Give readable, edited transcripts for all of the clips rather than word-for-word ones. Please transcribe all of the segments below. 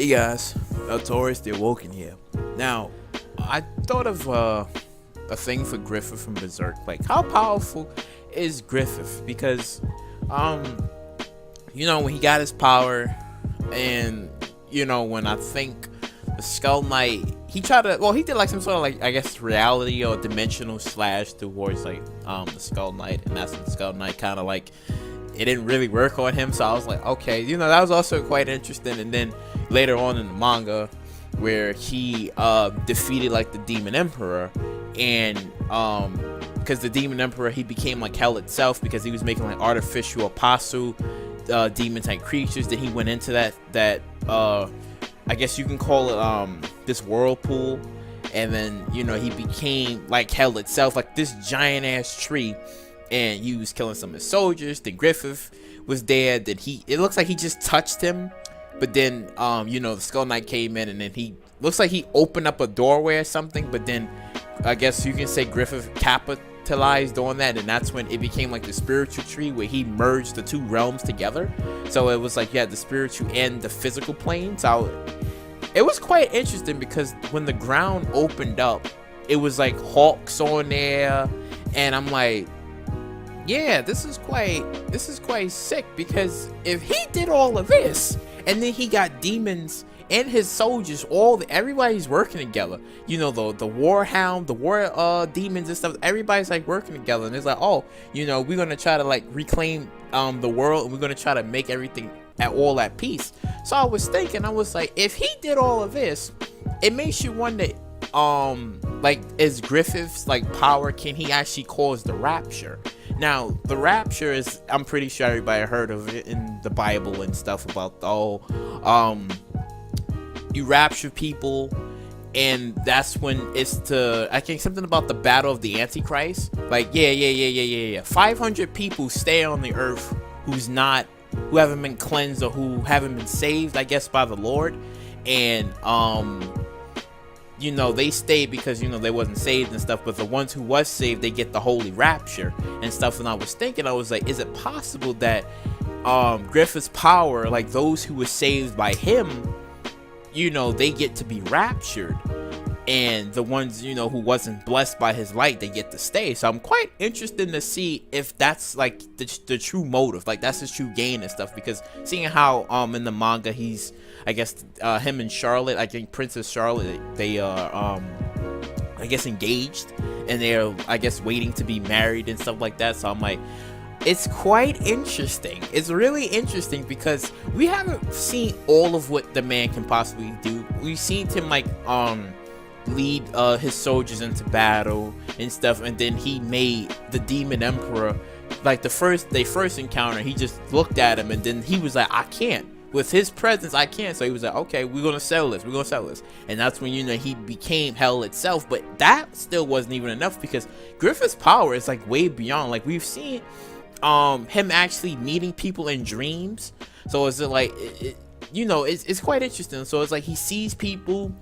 Hey guys, Valtorious the Awoken here. Now, I thought of a thing for Griffith from Berserk. Like, how powerful is Griffith? Because, when he got his power, and when I think the Skull Knight, he did like some sort of like, I guess, reality or dimensional slash towards like the Skull Knight, and that's when the Skull Knight kind of like, it didn't really work on him. So I was like, okay, that was also quite interesting. And then later on in the manga, where he defeated like the Demon Emperor, and because the Demon Emperor, he became like hell itself because he was making like artificial apostle demon type creatures. Then he went into that I guess you can call it this whirlpool, and then he became like hell itself, like this giant ass tree. And he was killing some of his soldiers. Then Griffith was there. Then it looks like he just touched him. But then, the Skull Knight came in, and then he looks like he opened up a doorway or something. But then, I guess you can say Griffith capitalized on that, and that's when it became like the spiritual tree, where he merged the two realms together. So it was like you had the spiritual and the physical plane. So it was quite interesting because when the ground opened up, it was like hawks on there, and I'm like, yeah, this is quite sick, because if he did all of this and then he got demons and his soldiers, everybody's working together, the war hound, the war demons and stuff, everybody's like working together, and it's like, oh, we're gonna try to like reclaim the world, and we're gonna try to make everything at peace. So I was thinking, I was like, if he did all of this, it makes you wonder, like, is Griffith's like power, can he actually cause the rapture? Now, the rapture is, I'm pretty sure everybody heard of it in the Bible and stuff about you rapture people, and that's when I think something about the battle of the Antichrist. Like, yeah. 500 people stay on the earth who haven't been cleansed or who haven't been saved, I guess, by the Lord, and they stayed because they wasn't saved and stuff, but the ones who was saved, they get the holy rapture and stuff. And I was thinking, I was like, is it possible that Griffith's power, like those who were saved by him, they get to be raptured, and the ones who wasn't blessed by his light, they get to stay? So I'm quite interested to see if that's like the true motive, like that's his true gain and stuff, because seeing how in the manga he's, I guess, him and Charlotte, I think Princess Charlotte, they are I guess engaged, and they're, I guess, waiting to be married and stuff like that. So I'm like, it's quite interesting. It's really interesting because we haven't seen all of what the man can possibly do. We've seen him like lead his soldiers into battle and stuff, and then he made the Demon Emperor, like they first encounter, he just looked at him, and then he was like, I can't. With his presence, I can't. So he was like, okay, we're gonna settle this. And that's when he became hell itself. But that still wasn't even enough, because Griffith's power is like way beyond. Like, we've seen him actually meeting people in dreams. So it's like it's quite interesting. So it's like he sees people,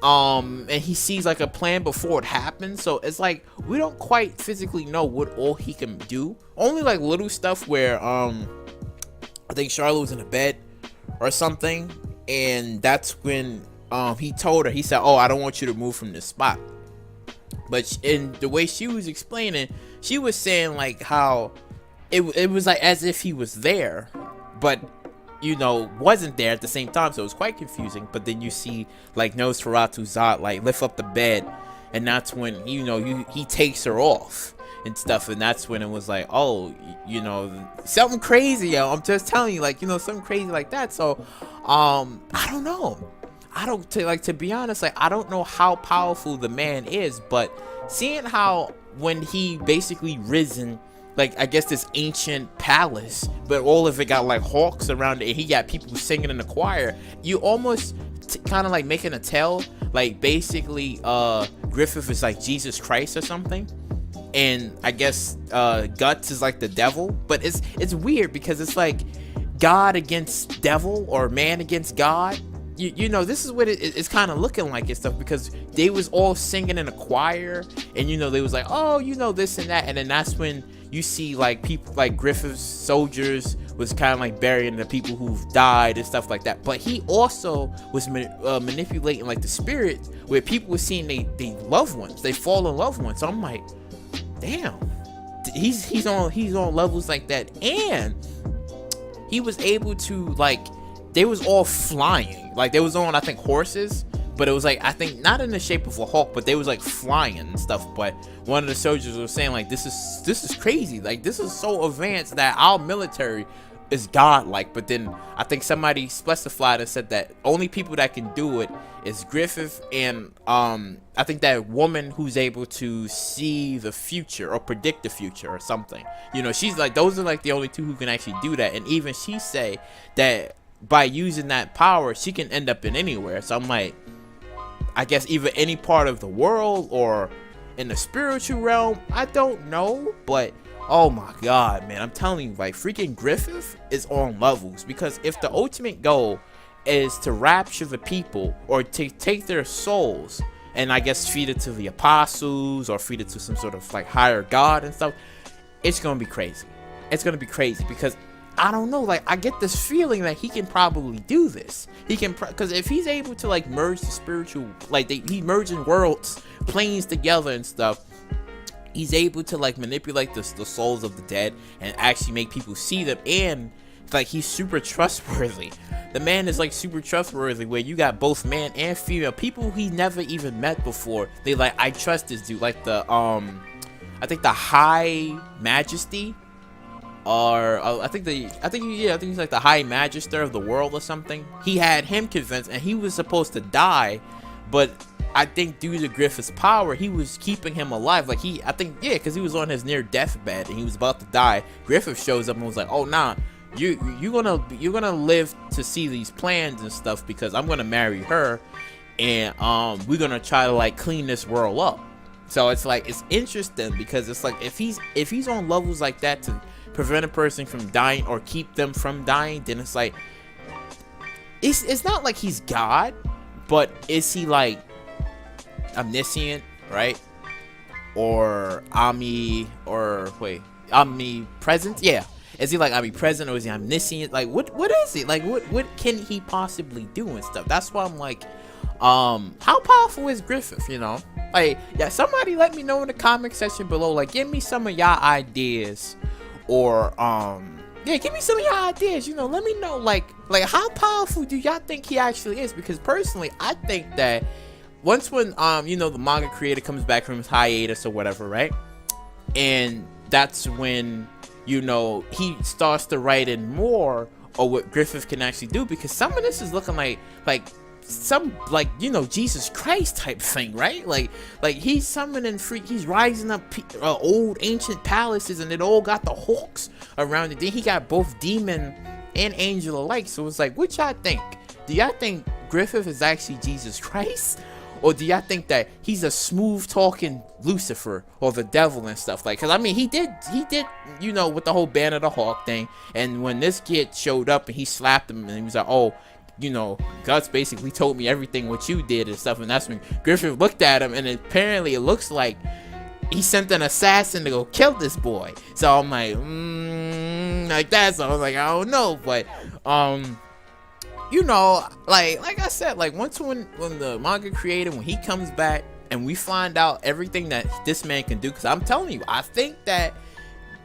and he sees like a plan before it happens. So it's like we don't quite physically know what all he can do. Only like little stuff where I think Charlotte was in a bed or something, and that's when he told her, he said, oh, I don't want you to move from this spot. But in the way she was explaining, she was saying like how it was like as if he was there, but wasn't there at the same time. So it was quite confusing. But then you see like Nosferatu Zot like lift up the bed, and that's when he takes her off and stuff, and that's when it was like, oh, something crazy, yo. I'm just telling you, like, something crazy like that. So I don't know, to be honest, like, I don't know how powerful the man is, but seeing how when he basically risen, like, I guess this ancient palace, but all of it got like hawks around it, and he got people singing in the choir, you almost kind of like making a tell, like, basically Griffith is like Jesus Christ or something, and I guess Guts is like the devil. But it's weird because it's like God against devil, or man against God. This is what it's kind of looking like and stuff, because they was all singing in a choir, and they was like, oh, this and that, and then that's when you see like people like Griffith's soldiers was kind of like burying the people who've died and stuff like that. But he also was manipulating like the spirit, where people were seeing they loved ones, they fallen loved ones. So I'm like, damn, he's on levels like that. And he was able to, like, they was all flying, like they was on, I think, horses, but it was like, I think not in the shape of a hawk, but they was like flying and stuff. But one of the soldiers was saying like, this is crazy, like this is so advanced that our military is godlike. But then I think somebody specified and said that only people that can do it is Griffith and I think that woman who's able to see the future or predict the future or something. You know, she's like, those are like the only two who can actually do that. And even she say that by using that power, she can end up in anywhere. So I'm like, I guess either any part of the world or in the spiritual realm, I don't know. But oh my god, man, I'm telling you, like, freaking Griffith is on levels. Because if the ultimate goal is to rapture the people or to take their souls and I guess feed it to the apostles or feed it to some sort of like higher god and stuff, it's gonna be crazy. It's gonna be crazy because I don't know, like, I get this feeling that he can probably do this. He can, because if he's able to like merge the spiritual, like he merging worlds, planes together and stuff, he's able to like manipulate the souls of the dead and actually make people see them. And like, he's super trustworthy. The man is like super trustworthy, where you got both man and female, people he never even met before. They like, I trust this dude. Like the I think the High Majesty, or I think he's like the High Magister of the world or something. He had him convinced, and he was supposed to die, but I think due to Griffith's power, he was keeping him alive. Like because he was on his near deathbed and he was about to die. Griffith shows up and was like, "Oh nah, you're gonna live to see these plans and stuff, because I'm gonna marry her, and we're gonna try to like clean this world up." So it's like, it's interesting because it's like, if he's on levels like that to prevent a person from dying or keep them from dying, then it's like, it's not like he's God, but is he like omniscient, right? Or omnipresent? Yeah. Is he like omnipresent, or is he omniscient? Like, what is it? Like, what can he possibly do and stuff? That's why I'm like, how powerful is Griffith, you know? Like, yeah, somebody let me know in the comment section below. Like, give me some of y'all ideas, or yeah, give me some of y'all ideas, you know. Let me know, like how powerful do y'all think he actually is? Because personally, I think that once when you know, the manga creator comes back from his hiatus or whatever, right? And that's when, you know, he starts to write in more of what Griffith can actually do, because some of this is looking like some, like, you know, Jesus Christ type thing, right? Like he's summoning he's rising up old ancient palaces, and it all got the hawks around it. Then he got both demon and angel alike. So it's like, what y'all think? Do y'all think Griffith is actually Jesus Christ? Or do y'all think that he's a smooth talking Lucifer or the devil and stuff? Like, cause I mean, he did, you know, with the whole Banner the Hawk thing. And when this kid showed up and he slapped him, and he was like, oh, you know, Guts basically told me everything what you did and stuff. And that's when Griffith looked at him, and apparently it looks like he sent an assassin to go kill this boy. So I'm like, like that. So I was like, I don't know, but you know, like I said, like when the manga creator, when he comes back and we find out everything that this man can do, because I'm telling you, I think that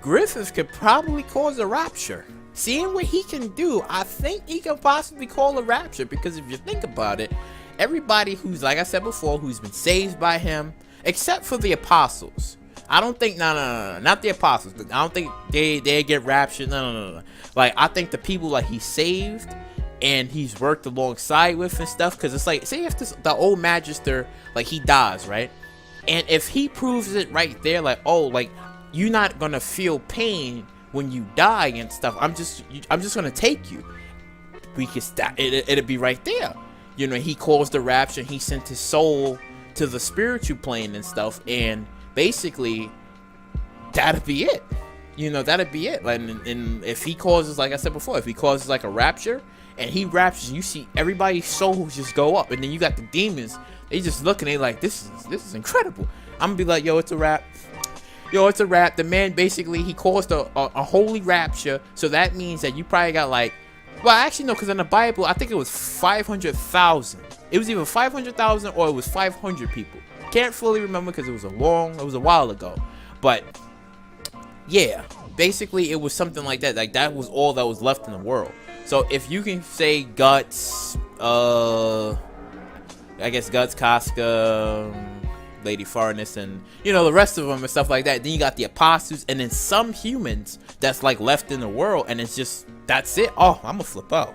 Griffith could probably cause a rapture. Seeing what he can do, I think he can possibly call a rapture, because if you think about it, everybody who's, like I said before, who's been saved by him, except for the apostles. I don't think, no, not the apostles. I don't think they get raptured. No. Like, I think the people like he saved and he's worked alongside with and stuff, because it's like, say if the old Magister, like, he dies, right? And if he proves it right there, like, oh, like, you're not gonna feel pain when you die and stuff, I'm just gonna take you, we can stop it'll be right there, you know. He caused the rapture, he sent his soul to the spiritual plane and stuff, and basically that'll be it, you know. That'll be it. Like, and if he causes, like I said before, if he causes like a rapture and he raptures, you see everybody's souls just go up, and then you got the demons, they just looking, they like, this is incredible. I'm gonna be like, yo, it's a wrap. Yo, it's a rap. The man basically, he caused a holy rapture. So that means that you probably got like, well, actually no, because in the Bible, I think it was 500,000. It was either 500,000 or it was 500 people. Can't fully remember because it was a while ago. But yeah, basically it was something like that. Like that was all that was left in the world. So if you can say Guts, I guess Guts, Casca, Lady Farness, and you know the rest of them and stuff like that. Then you got the apostles, and then some humans that's like left in the world, and it's just that's it. Oh, I'm gonna flip out.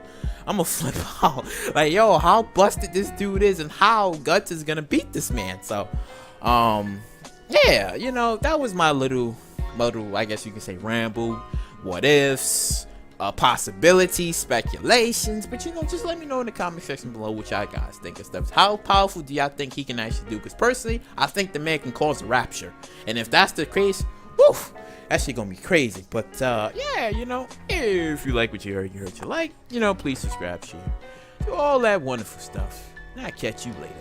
Like, yo, how busted this dude is, and how Guts is gonna beat this man. So, yeah, you know that was my little, I guess you can say ramble, what ifs, possibilities, speculations. But you know, just let me know in the comment section below what y'all guys think of stuff. How powerful do y'all think he can actually do? Because personally, I think the man can cause a rapture, and if that's the case, woof, that shit gonna be crazy. But yeah, you know, if you like what you heard you like, you know, please subscribe, share, do all that wonderful stuff, and I'll catch you later.